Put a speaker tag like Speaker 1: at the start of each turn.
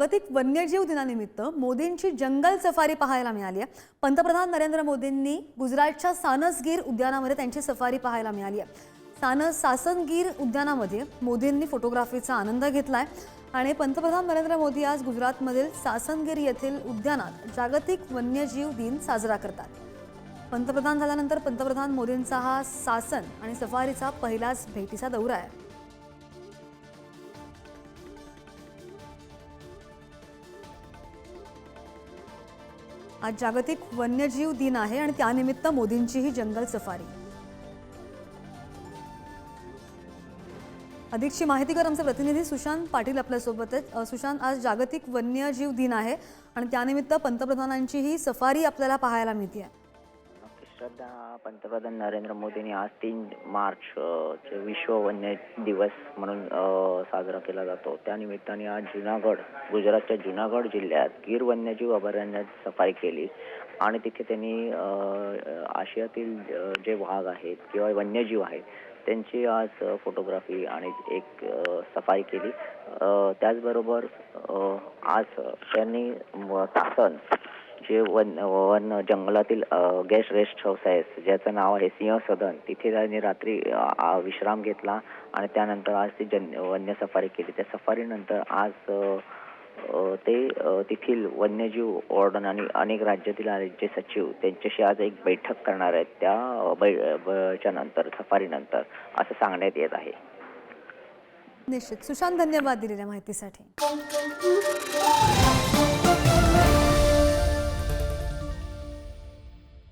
Speaker 1: जागतिक वन्यजीव दिनानिमित्त मोदींची जंगल सफारी पाहायला मिळाली आहे। पंतप्रधान नरेंद्र मोदींनी गुजरातच्या सानसगीर उद्यानामध्ये त्यांची सफारी पाहायला मिळाली आहे। सासनगीर उद्यानामध्ये मोदींनी फोटोग्राफीचा आनंद घेतलाय आणि पंतप्रधान नरेंद्र मोदी आज गुजरातमधील सासनगीर येथील उद्यानात जागतिक वन्यजीव दिन साजरा करतात। पंतप्रधान झाल्यानंतर पंतप्रधान मोदींचा हा सासन आणि सफारीचा पहिलाच भेटीचा दौरा आहे। आज जागतिक वन्यजीव दिन आहे आणि त्यानिमित्त मोदींची ही जंगल सफारी। अधिकची माहितीकर आमचे प्रतिनिधी सुशांत पाटील आपल्या सोबत आहेत। सुशांत, आज जागतिक वन्यजीव दिन आहे आणि त्यानिमित्त पंतप्रधानांची ही सफारी आपल्याला पाहायला मिळते आहे।
Speaker 2: श्रद्धा, पंतप्रधान नरेंद्र मोदींनी आज 3 मार्च चे विश्व वन्य दिवस म्हणून साजरा केला जातो। त्यानिमित्ताने आज गुजरातच्या जुनागड जिल्ह्यात गीर वन्यजीव अभयारण्यात सफारी केली आणि तिथे त्यांनी आशियातील जे वाघ आहेत किंवा वन्यजीव आहेत त्यांची आज फोटोग्राफी आणि एक सफारी केली। त्याचबरोबर आज त्यांनी सासन जे वन जंगलातील गेस्ट हाऊस आहे ज्याचं नाव आहे सिंह सदन, तिथे त्यांनी रात्री विश्राम घेतला आणि त्यानंतर आज ती वन्य सफारी केली। त्या सफारीनंतर आज ते तेथील वन्यजीव वॉर्डन आणि अनेक राज्यातील राज्य सचिव त्यांच्याशी आज एक बैठक करणार आहेत। त्या नंतर सफारीनंतर असं सांगण्यात येत आहे।
Speaker 1: निश्चित सुशांत, धन्यवाद दिलेल्या माहितीसाठी।